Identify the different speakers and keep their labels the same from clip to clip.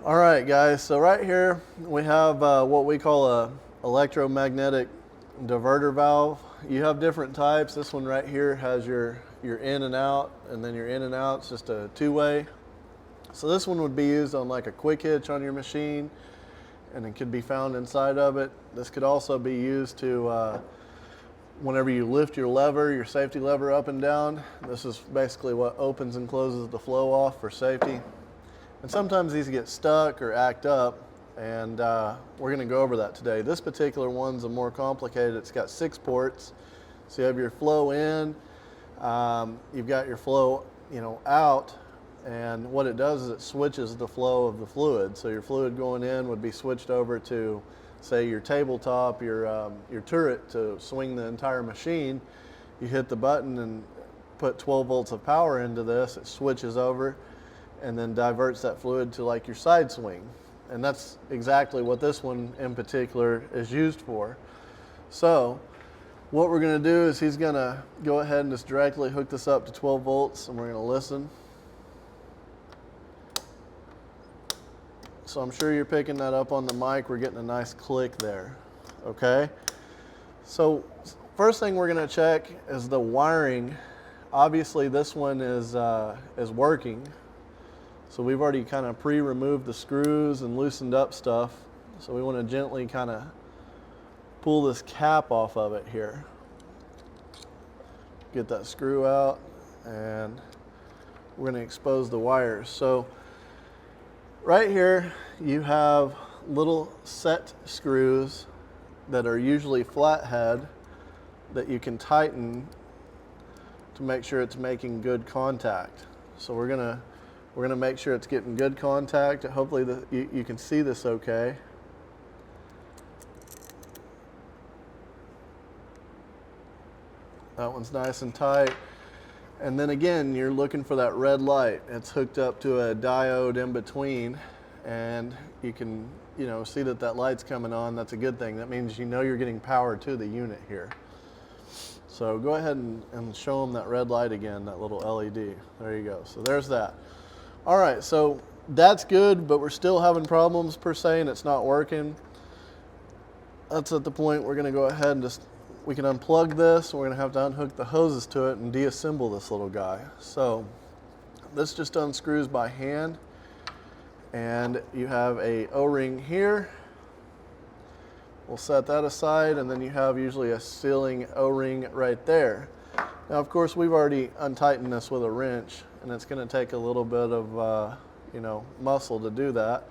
Speaker 1: All right, guys, so right here we have what we call a electromagnetic diverter valve. You have different types. This one right here has your in and out, and then your in and out is just a two-way. So this one would be used on like a quick hitch on your machine, and it could be found inside of it. This could also be used to whenever you lift your lever, your safety lever up and down. This is basically what opens and closes the flow off for safety. And sometimes these get stuck or act up, and we're going to go over that today. This particular one's a more complicated. It's got 6 ports. So you have your flow in, you've got your flow, out, and what it does is it switches the flow of the fluid. So your fluid going in would be switched over to, say, your tabletop, your turret to swing the entire machine. You hit the button and put 12 volts of power into this. It switches over and then diverts that fluid to like your side swing. And that's exactly what this one in particular is used for. So what we're going to do is he's going to go ahead and just directly hook this up to 12 volts, and we're going to listen. So I'm sure you're picking that up on the mic. We're getting a nice click there. Okay? So first thing we're going to check is the wiring. Obviously this one is working. So we've already kind of pre-removed the screws and loosened up stuff. So we want to gently kind of pull this cap off of it here. Get that screw out, and we're going to expose the wires. So right here you have little set screws that are usually flathead that you can tighten to make sure it's making good contact. So we're gonna make sure it's getting good contact. Hopefully you can see this okay. That one's nice and tight. And then again, you're looking for that red light. It's hooked up to a diode in between, and you can see that light's coming on. That's a good thing. That means you're getting power to the unit here. So go ahead and show them that red light again, that little LED. There you go. So there's that. All right, so that's good, but we're still having problems per se, and it's not working. That's at the point we're going to go ahead and we can unplug this. We're going to have to unhook the hoses to it and deassemble this little guy. So this just unscrews by hand, and you have a O-ring here. We'll set that aside, and then you have usually a sealing O-ring right there. Now, of course, we've already untightened this with a wrench, and it's going to take a little bit of muscle to do that.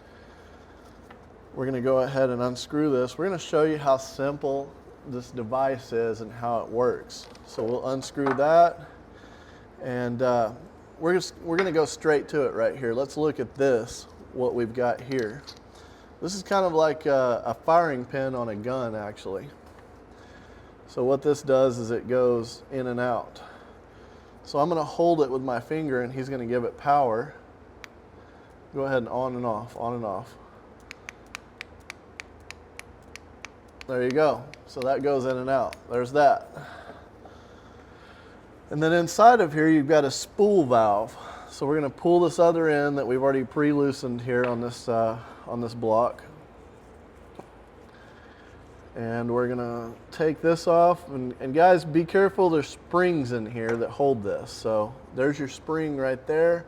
Speaker 1: We're going to go ahead and unscrew this. We're going to show you how simple this device is and how it works. So we'll unscrew that, and we're going to go straight to it right here. Let's look at this, what we've got here. This is kind of like a firing pin on a gun, actually. So what this does is it goes in and out. So I'm going to hold it with my finger, and he's going to give it power. Go ahead and on and off, on and off. There you go. So that goes in and out. There's that. And then inside of here you've got a spool valve. So we're going to pull this other end that we've already pre-loosened here on this block. And we're going to take this off, and guys, be careful, there's springs in here that hold this. So there's your spring right there.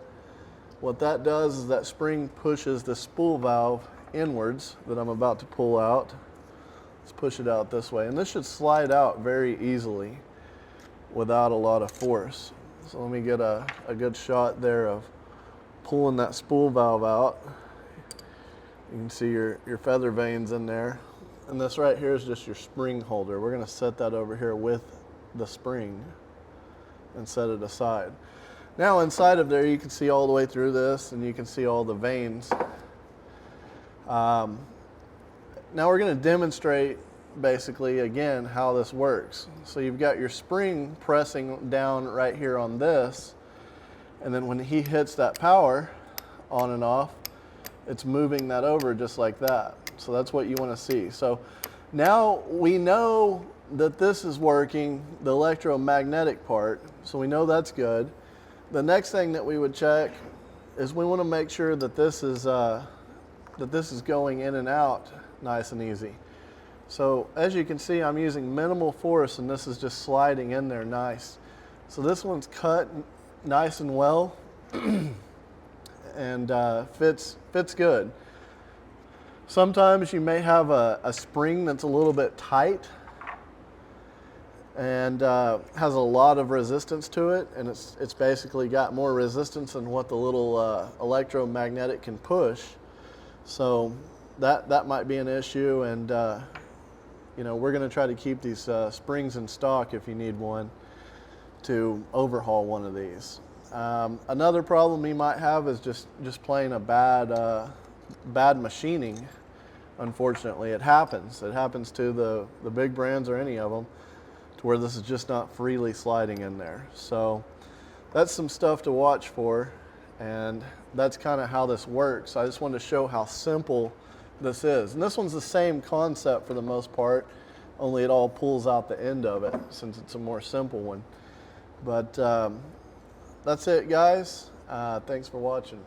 Speaker 1: What that does is that spring pushes the spool valve inwards that I'm about to pull out. Let's push it out this way, and this should slide out very easily without a lot of force. So let me get a good shot there of pulling that spool valve out. You can see your feather vanes in there. And this right here is just your spring holder. We're going to set that over here with the spring and set it aside. Now inside of there you can see all the way through this, and you can see all the vanes. Now we're going to demonstrate basically again how this works. So you've got your spring pressing down right here on this, and then when he hits that power on and off, it's moving that over just like that. So that's what you want to see. So now we know that this is working, the electromagnetic part, so we know that's good. The next thing that we would check is we want to make sure that this is that this is going in and out nice and easy. So as you can see, I'm using minimal force and this is just sliding in there nice. So this one's cut nice and well and fits good. Sometimes you may have a spring that's a little bit tight and has a lot of resistance to it, and it's basically got more resistance than what the little electromagnetic can push. So that might be an issue, and you know, we're going to try to keep these springs in stock if you need one to overhaul one of these. Another problem you might have is just plain a bad machining. Unfortunately, it happens. It happens to the big brands or any of them, to where this is just not freely sliding in there. So that's some stuff to watch for, and that's kind of how this works. I just wanted to show how simple this is. And this one's the same concept for the most part, only it all pulls out the end of it since it's a more simple one. But that's it, guys. Thanks for watching.